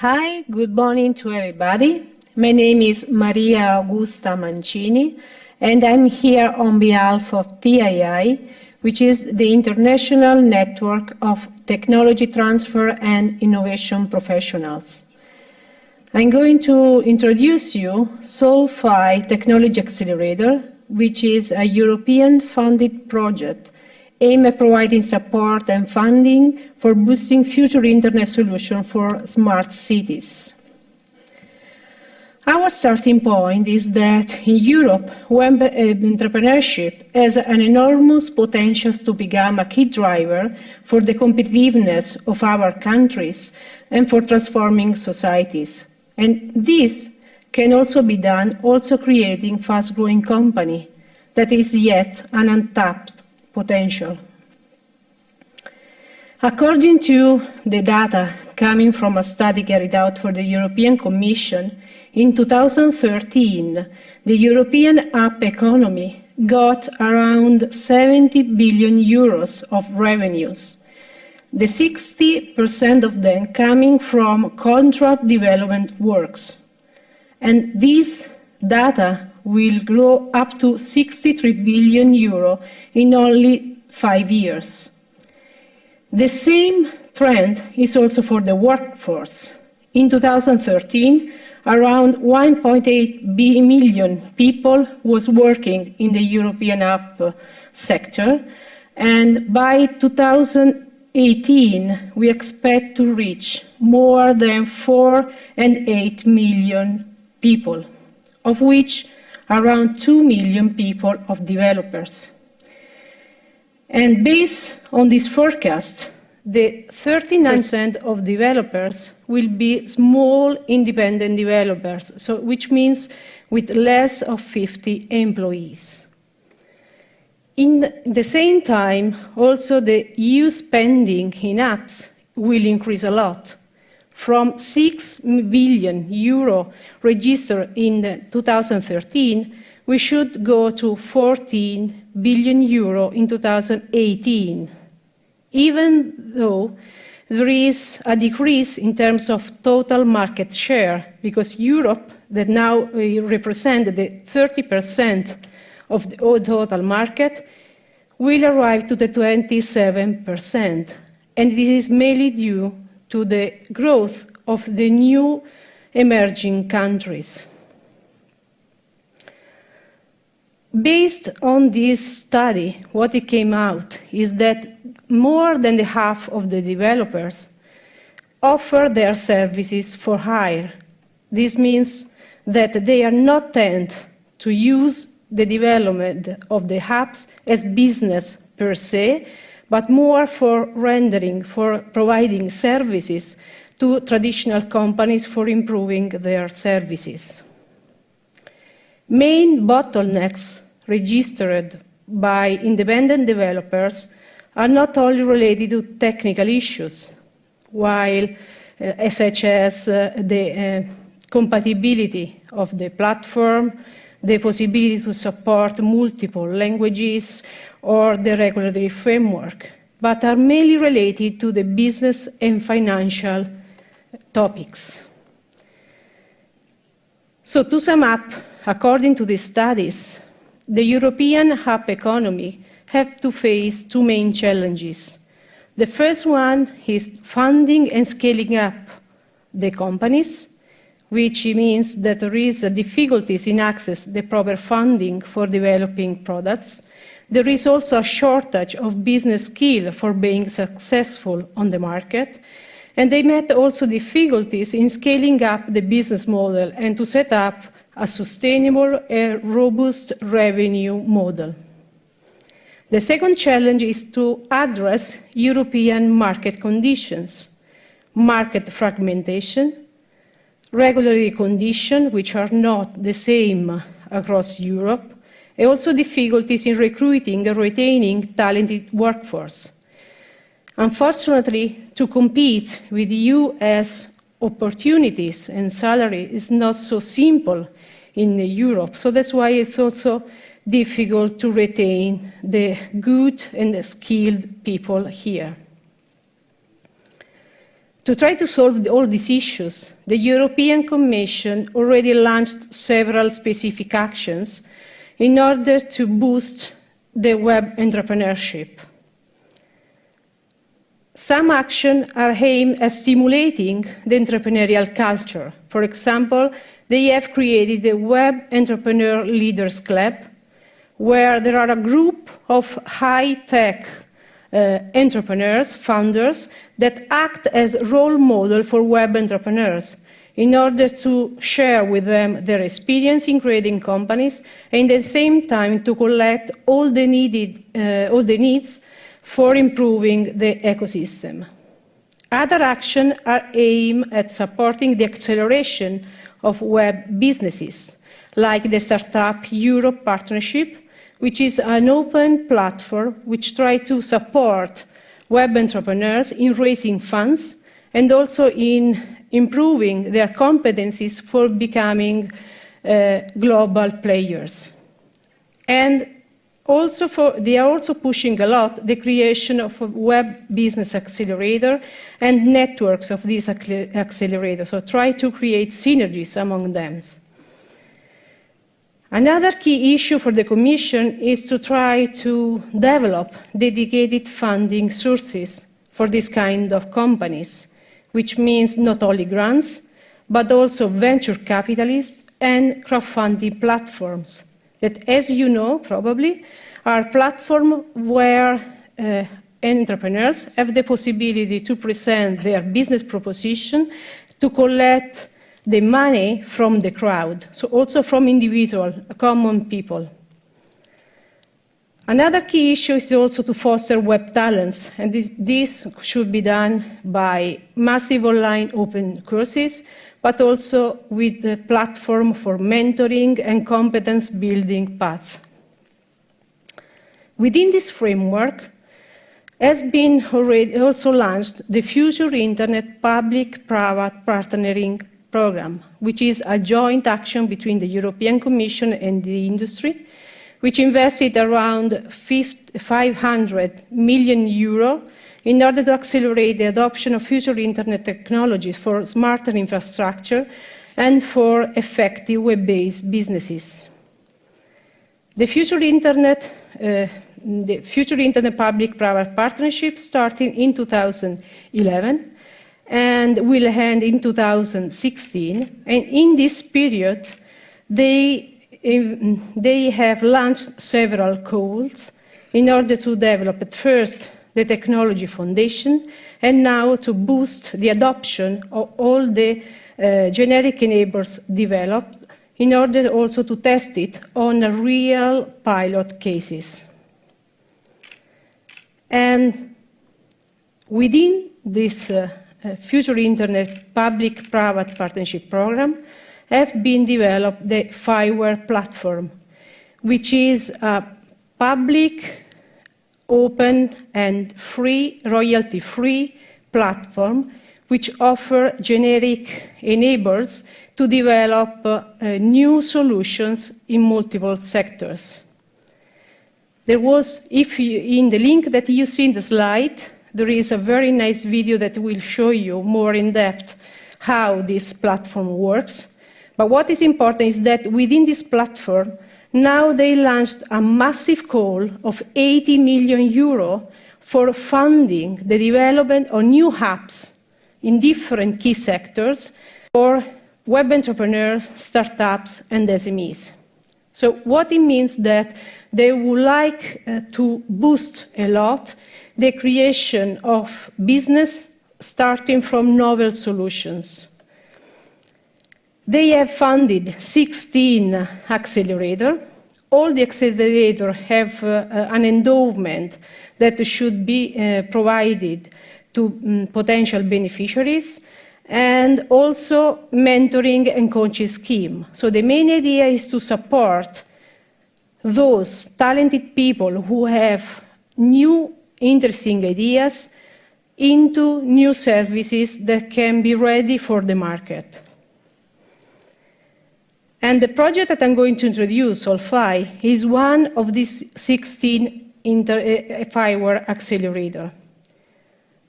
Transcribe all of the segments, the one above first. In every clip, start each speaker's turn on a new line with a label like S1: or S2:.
S1: Hi, good morning to everybody. My name is Maria Augusta Mancini, and I'm here on behalf of TII, which is the International Network of Technology Transfer and Innovation Professionals. I'm going to introduce you SOUL-FI Technology Accelerator, which is a European-funded project aimed at providing support and funding for boosting future internet solutions for smart cities. Our starting point is that in Europe, web entrepreneurship has an enormous potential to become a key driver for the competitiveness of our countries and for transforming societies. And this can also be done creating fast-growing company that is yet an untapped potential. According to the data coming from a study carried out for the European Commission, in 2013, the European app economy got around 70 billion euros of revenues, the 60% of them coming from contract development works. And this data will grow up to 63 billion euro in only 5 years. The same trend is also for the workforce. In 2013, around 1.8 million people was working in the European app sector, and by 2018, we expect to reach more than 4.8 million people, of which around 2 million people of developers. And based on this forecast, the 39% of developers will be small independent developers, which means with less of 50 employees. In the same time, also the EU spending in apps will increase a lot. From 6 billion euro registered in 2013, we should go to 14 billion euro in 2018, even though there is a decrease in terms of total market share, because Europe, that now represents the 30% of the total market, will arrive to the 27%. And this is mainly due to the growth of the new emerging countries. Based on this study, what it came out is that more than the half of the developers offer their services for hire. This means that they are not tend to use the development of the apps as business per se, but more for rendering, for providing services to traditional companies for improving their services. Main bottlenecks registered by independent developers are not only related to technical issues, such as the compatibility of the platform, the possibility to support multiple languages, or the regulatory framework, but are mainly related to the business and financial topics. So to sum up, according to these studies, the European app economy have to face two main challenges. The first one is funding and scaling up the companies, which means that there is difficulties in access the proper funding for developing products. There is also a shortage of business skill for being successful on the market, and they met also difficulties in scaling up the business model and to set up a sustainable and robust revenue model. The second challenge is to address European market conditions, market fragmentation, regulatory conditions which are not the same across Europe, and also difficulties in recruiting and retaining talented workforce. Unfortunately, to compete with US opportunities and salary is not so simple in Europe, so that's why it's also difficult to retain the good and the skilled people here. To try to solve all these issues, the European Commission already launched several specific actions in order to boost the web entrepreneurship. Some actions are aimed at stimulating the entrepreneurial culture. For example, they have created the Web Entrepreneur Leaders Club, where there are a group of high-tech entrepreneurs, founders, that act as role model for web entrepreneurs in order to share with them their experience in creating companies and at the same time to collect all the needs for improving the ecosystem. Other actions are aimed at supporting the acceleration of web businesses, like the Startup Europe Partnership, which is an open platform which tries to support web entrepreneurs in raising funds and also in improving their competencies for becoming global players. And also they are also pushing a lot the creation of a web business accelerator and networks of these accelerators, so try to create synergies among them. Another key issue for the Commission is to try to develop dedicated funding sources for this kind of companies, which means not only grants, but also venture capitalists and crowdfunding platforms that, as you know, probably, are platforms where entrepreneurs have the possibility to present their business proposition to collect the money from the crowd, so also from individual, common people. Another key issue is also to foster web talents, and this should be done by massive online open courses, but also with the platform for mentoring and competence building path. Within this framework has been already also launched the Future Internet Public-Private Partnering Program, which is a joint action between the European Commission and the industry, which invested around 500 million euro in order to accelerate the adoption of future internet technologies for smarter infrastructure and for effective web-based businesses. The Future Internet Public-Private Partnership started in 2011 and will end in 2016. And in this period, they have launched several calls in order to develop at first the technology foundation and now to boost the adoption of all the generic enablers developed in order also to test it on real pilot cases. And within this Future Internet Public-Private Partnership Program have been developed the FIWARE platform, which is a public, open and free, royalty-free platform which offers generic enablers to develop new solutions in multiple sectors. There was, in the link that you see in the slide, there is a very nice video that will show you more in depth how this platform works. But what is important is that within this platform, now they launched a massive call of 80 million euro for funding the development of new hubs in different key sectors for web entrepreneurs, startups, and SMEs. So what it means that they would like to boost a lot the creation of business starting from novel solutions. They have funded 16 accelerators. All the accelerators have an endowment that should be provided to potential beneficiaries, and also mentoring and coaching scheme. So the main idea is to support those talented people who have new interesting ideas into new services that can be ready for the market. And the project that I'm going to introduce, SOUL-FI, is one of these 16 FIWARE accelerators.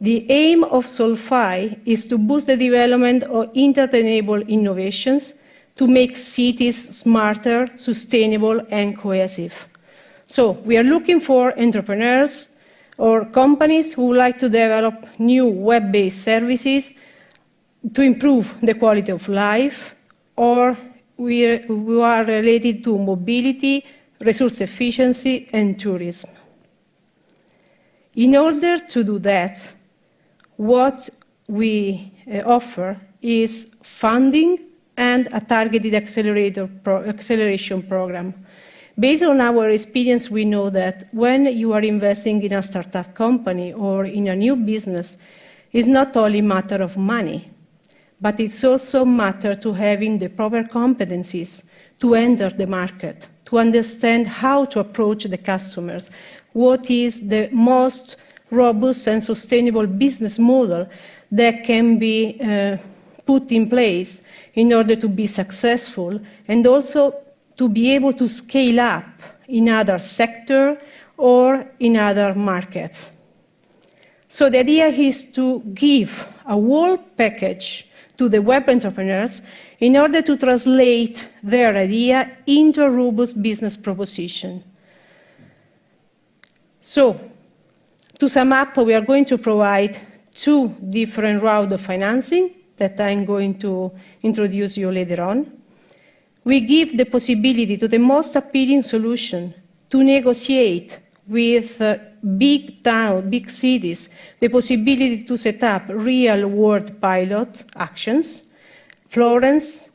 S1: The aim of SOUL-FI is to boost the development of internet-enabled innovations to make cities smarter, sustainable, and cohesive. So we are looking for entrepreneurs or companies who would like to develop new web-based services to improve the quality of life, or we are related to mobility, resource efficiency, and tourism. In order to do that, what we offer is funding and a targeted acceleration program. Based on our experience, we know that when you are investing in a startup company or in a new business, it's not only a matter of money, but it's also a matter to having the proper competencies to enter the market, to understand how to approach the customers, what is the most robust and sustainable business model that can be put in place in order to be successful, and also to be able to scale up in other sectors or in other markets. So the idea is to give a whole package to the web entrepreneurs in order to translate their idea into a robust business proposition. So, to sum up, we are going to provide two different routes of financing that I'm going to introduce you later on. We give the possibility to the most appealing solution to negotiate with big towns, big cities, the possibility to set up real-world pilot actions. Florence,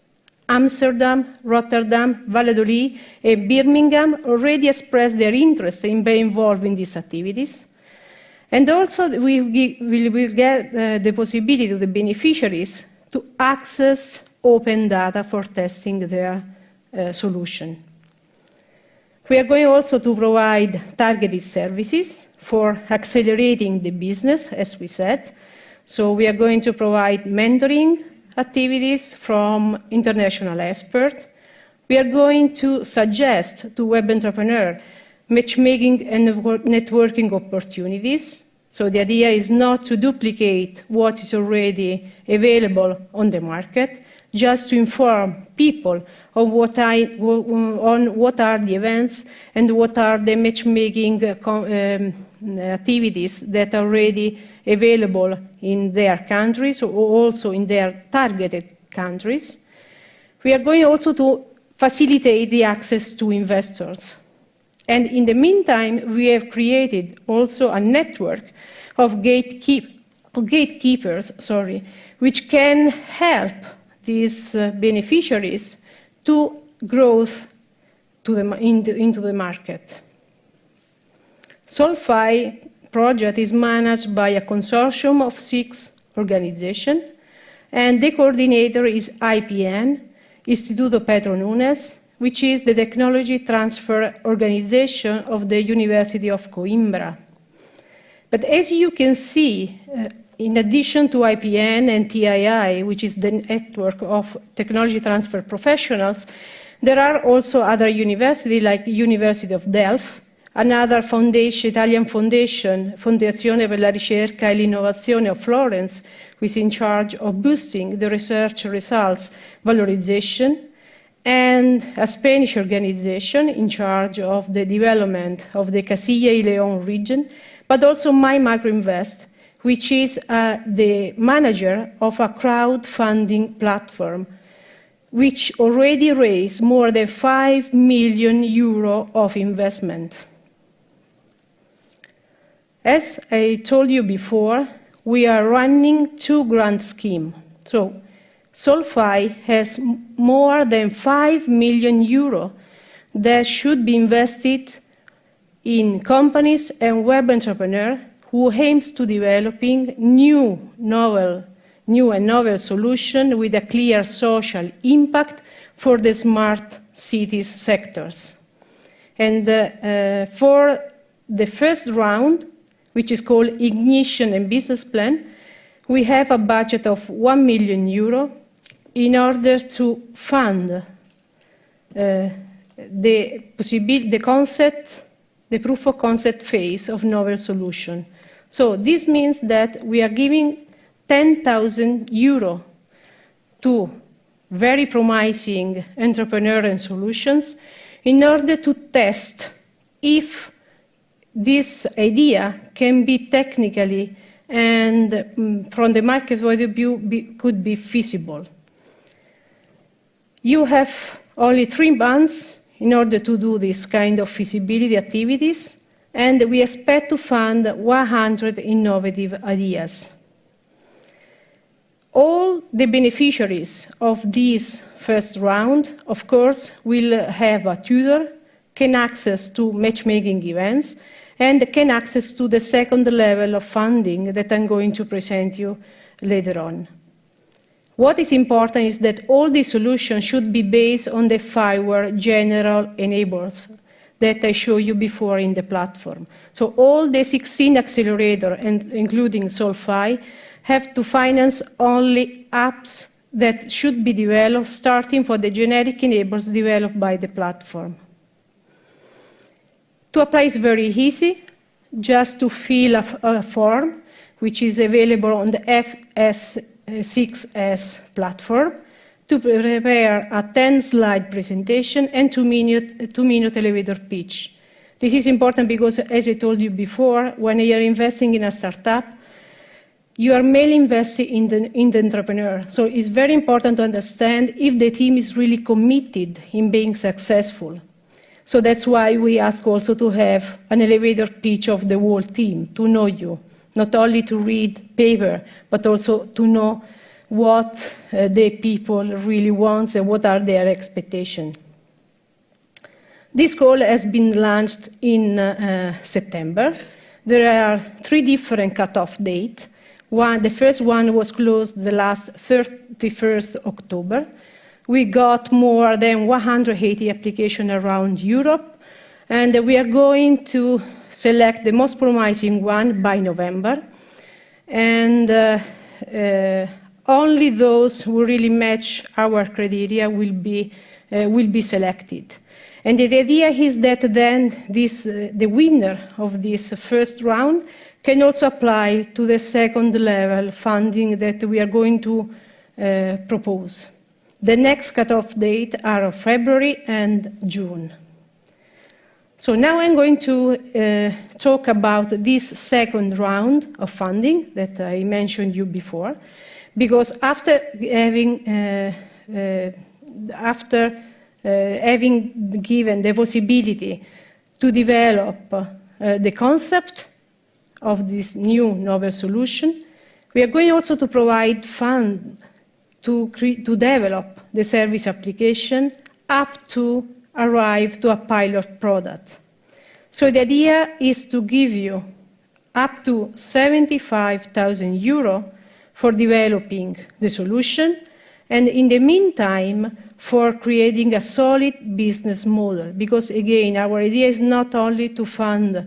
S1: Amsterdam, Rotterdam, Valladolid, and Birmingham already expressed their interest in being involved in these activities. And also, we will get the possibility to the beneficiaries to access open data for testing their solution. We are going also to provide targeted services for accelerating the business, as we said. So we are going to provide mentoring activities from international experts. We are going to suggest to web entrepreneurs matchmaking and networking opportunities. So the idea is not to duplicate what is already available on the market, just to inform people on what are the events and what are the matchmaking activities that are already available in their countries or also in their targeted countries. We are going also to facilitate the access to investors. And in the meantime, we have created also a network of gatekeepers, which can help these beneficiaries to growth into the market. SOUL-FI project is managed by a consortium of 6 organizations, and the coordinator is IPN, Instituto Pedro Nunes, which is the technology transfer organization of the University of Coimbra. But as you can see, in addition to IPN and TII, which is the network of technology transfer professionals, there are also other universities like University of Delft, another foundation, Italian foundation, Fondazione per la Ricerca e l'Innovazione of Florence, who is in charge of boosting the research results valorization, and a Spanish organization in charge of the development of the Castilla y León region, but also My Microinvest, which is the manager of a crowdfunding platform, which already raised more than €5 million of investment. As I told you before, we are running 2 grant schemes. So SOUL-FI has more than €5 million that should be invested in companies and web entrepreneurs who aims to developing new and novel solutions with a clear social impact for the smart cities sectors. And for the first round, which is called Ignition and Business Plan, we have a budget of €1 million in order to fund the proof of concept phase of novel solution. So this means that we are giving 10,000 euro to very promising entrepreneurial solutions in order to test if this idea can be technically and from the market point of view could be feasible. You have only 3 months in order to do this kind of feasibility activities, and we expect to fund 100 innovative ideas. All the beneficiaries of this first round, of course, will have a tutor, can access to matchmaking events, and can access to the second level of funding that I'm going to present you later on. What is important is that all these solutions should be based on the 5 general enablers that I showed you before in the platform. So all the 16 accelerators, including SOUL-FI, have to finance only apps that should be developed starting for the generic enablers developed by the platform. To apply is very easy, just to fill a form, which is available on the FS6S platform, to prepare a 10-slide presentation and 2-minute elevator pitch. This is important because, as I told you before, when you are investing in a startup, you are mainly investing in the entrepreneur. So it's very important to understand if the team is really committed in being successful. So that's why we ask also to have an elevator pitch of the whole team, to know you, not only to read paper, but also to know what the people really want and what are their expectations. This call has been launched in September. There are 3 different cutoff dates. The first one was closed the last 31st October. We got more than 180 applications around Europe, and we are going to select the most promising one by November. And only those who really match our criteria will be selected. And the idea is that then the winner of this first round can also apply to the second level funding that we are going to propose. The next cutoff date are of February and June. So now I'm going to talk about this second round of funding that I mentioned you before, because after having given the possibility to develop the concept of this new novel solution, we are going also to provide funds to develop the service application up to arrive to a pilot product. So the idea is to give you up to 75,000 euro for developing the solution, and in the meantime, for creating a solid business model. Because again, our idea is not only to fund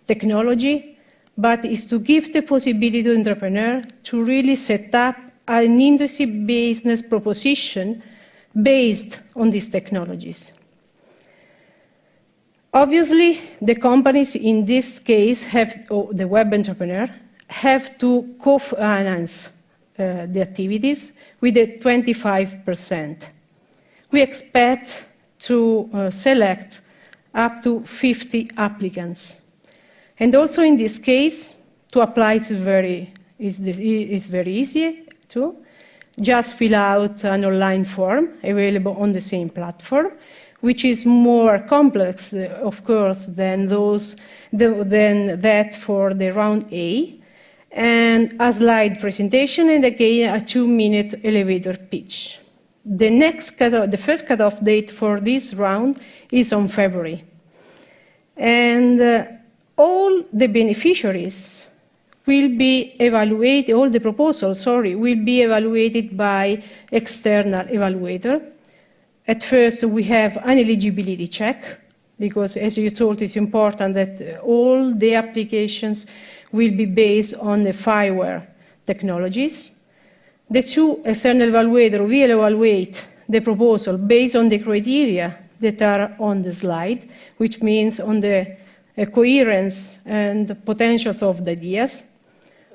S1: technology, but is to give the possibility to entrepreneurs to really set up an industry business proposition based on these technologies. Obviously, the companies in this case the web entrepreneur, have to co-finance the activities with a 25%. We expect to select up to 50 applicants. And also in this case, to apply is very easy too. Just fill out an online form available on the same platform, which is more complex, of course, than that for the round A, and a slide presentation, and again a 2-minute elevator pitch. The first cutoff date for this round is on February. And all the beneficiaries will be evaluated, all the proposals, will be evaluated by external evaluator. At first, we have an eligibility check, because as you told, it's important that all the applications will be based on the FI-PPP technologies. The 2 external evaluators will evaluate the proposal based on the criteria that are on the slide, which means on the coherence and potentials of the ideas,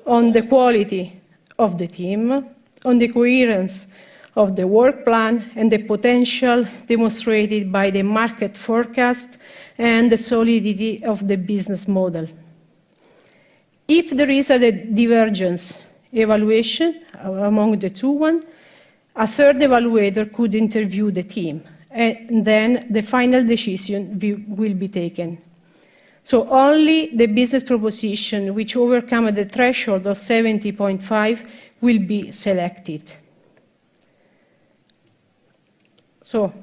S1: on the quality of the team, on the coherence of the work plan and the potential demonstrated by the market forecast and the solidity of the business model. If there is a divergence evaluation among the two, a third evaluator could interview the team, and then the final decision will be taken. So only the business proposition which overcomes the threshold of 70.5 will be selected. So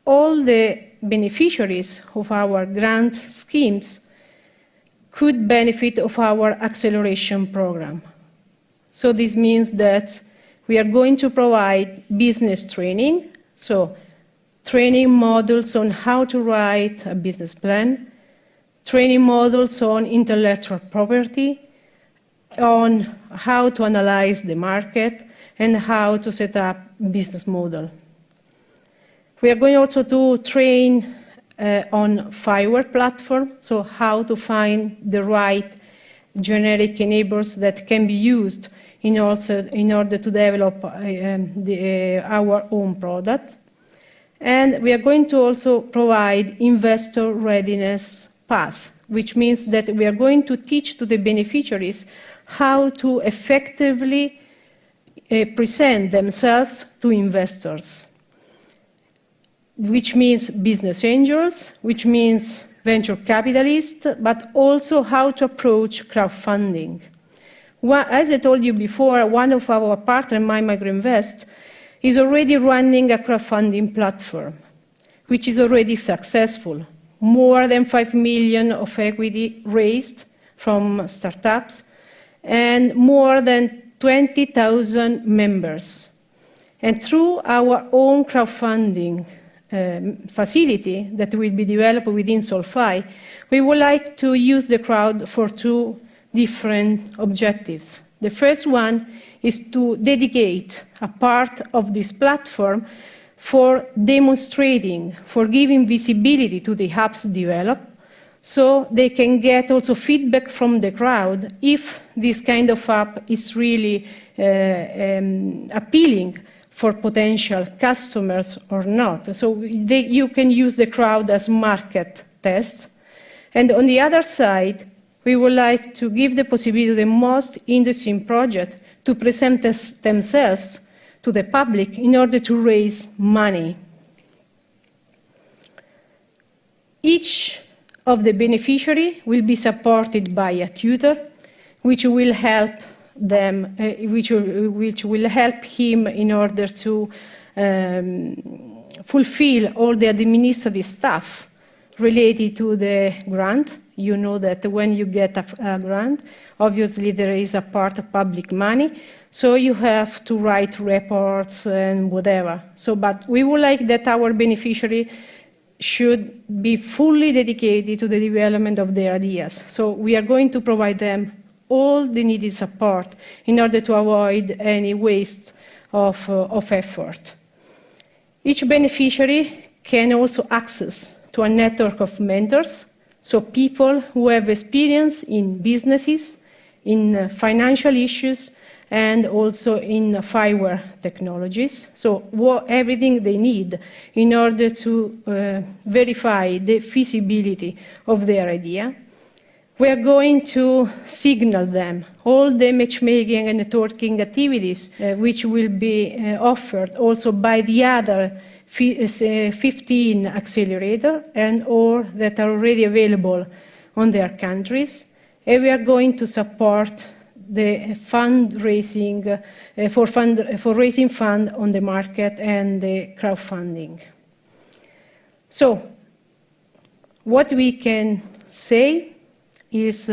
S1: all the beneficiaries of our grant schemes could benefit of our acceleration program. So this means that we are going to provide business training, so training modules on how to write a business plan, training modules on intellectual property, on how to analyze the market, and how to set up business model. We are going also to train on Fiverr platform, so how to find the right generic enablers that can be used in order to develop our own product. And we are going to also provide investor readiness path, which means that we are going to teach to the beneficiaries how to effectively present themselves to investors, which means business angels, which means venture capitalists, but also how to approach crowdfunding. As I told you before, one of our partners, MyMicroInvest, is already running a crowdfunding platform, which is already successful. More than 5 million of equity raised from startups, and more than 20,000 members. And through our own crowdfunding facility that will be developed within SOUL-FI, we would like to use the crowd for two different objectives. The first one is to dedicate a part of this platform for demonstrating, for giving visibility to the apps developed, so they can get also feedback from the crowd if this kind of app is really appealing for potential customers or not. So you can use the crowd as market test. And on the other side, we would like to give the possibility to the most interesting project to present themselves to the public in order to raise money. Each of the beneficiaries will be supported by a tutor, which will help them, which will help him in order to fulfill all the administrative stuff related to the grant. You know that when you get a grant, obviously there is a part of public money, so you have to write reports and whatever. So, but we would like that our beneficiary should be fully dedicated to the development of their ideas. So we are going to provide them all the needed support in order to avoid any waste of effort. Each beneficiary can also access to a network of mentors, so people who have experience in businesses, in financial issues, and also in Fiverr technologies. So everything they need in order to verify the feasibility of their idea. We are going to signal them all the matchmaking and networking activities which will be offered also by the other 15 accelerator and or that are already available on their countries. And we are going to support the fundraising for raising fund on the market and the crowdfunding. So what we can say is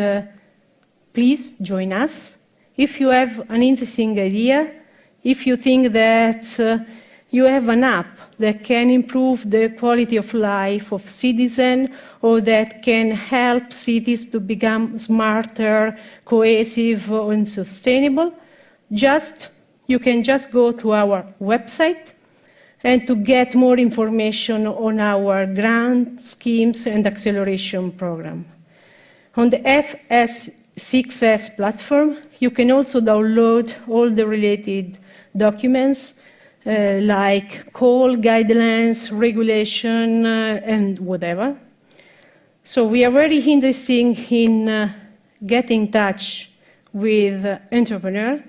S1: please join us. If you have an interesting idea, if you think that you have an app that can improve the quality of life of citizens or that can help cities to become smarter, cohesive, and sustainable, you can just go to our website and to get more information on our grant schemes and acceleration program. On the FS6S platform, you can also download all the related documents like call, guidelines, regulation, and whatever. So we are very interested in getting in touch with entrepreneurs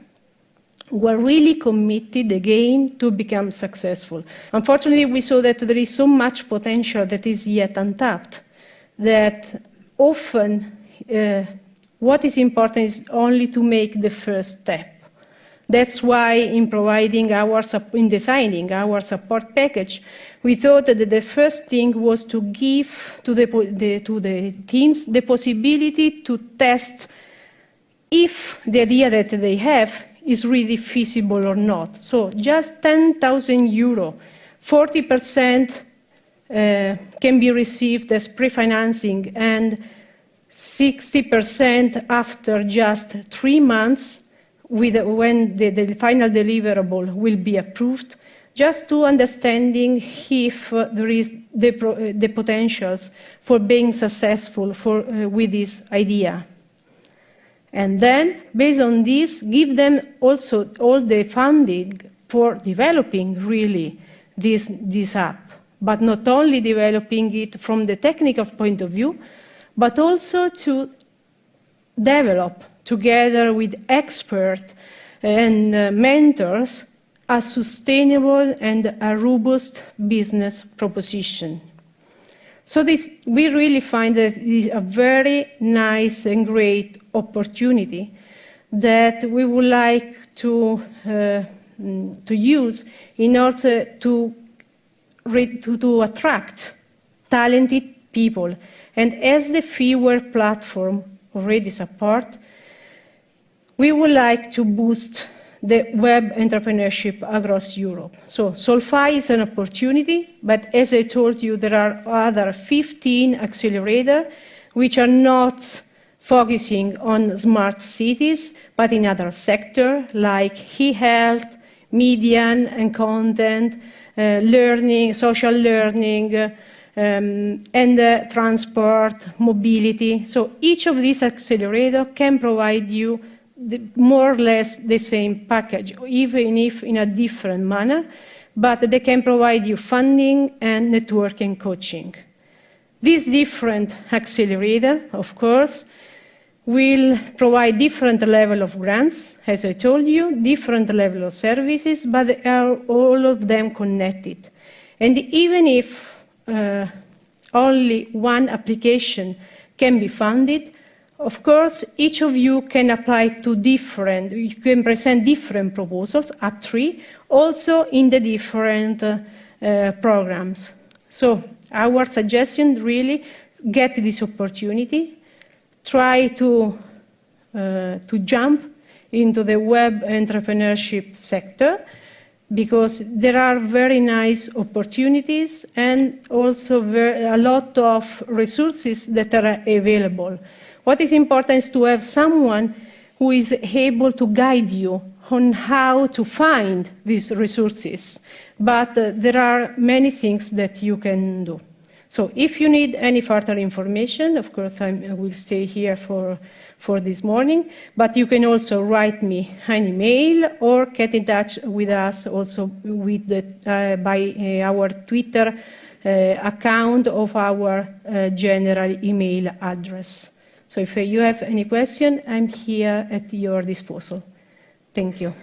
S1: who are really committed again to become successful. Unfortunately, we saw that there is so much potential that is yet untapped, that often what is important is only to make the first step. That's why in designing our support package, we thought that the first thing was to give to the teams the possibility to test if the idea that they have is really feasible or not. So just 10,000 euro, 40% can be received as pre-financing and 60% after just 3 months when the final deliverable will be approved, just to understanding if there is the potentials for being successful with this idea. And then, based on this, give them also all the funding for developing really this app, but not only developing it from the technical point of view, but also to develop together with experts and mentors a sustainable and a robust business proposition. So we really find that it is a very nice and great opportunity that we would like to use in order to attract talented people. And as the freeware platform already support, we would like to boost the web entrepreneurship across Europe. So SOUL-FI is an opportunity, but as I told you, there are other 15 accelerators which are not focusing on smart cities, but in other sectors like e-health, media and content, learning, social learning, and transport, mobility. So each of these accelerators can provide you more or less the same package, even if in a different manner, but they can provide you funding and networking coaching. This different accelerator, of course, will provide different level of grants, as I told you, different level of services, but they are all of them connected. And even if only one application can be funded, of course, each of you can apply to you can present different proposals, up 3, also in the different programs. So our suggestion really, get this opportunity, try to jump into the web entrepreneurship sector, because there are very nice opportunities and also a lot of resources that are available. What is important is to have someone who is able to guide you on how to find these resources. But there are many things that you can do. So if you need any further information, of course, I will stay here for this morning, but you can also write me an email or get in touch with us also with by our Twitter account of our general email address. So if you have any question, I'm here at your disposal. Thank you.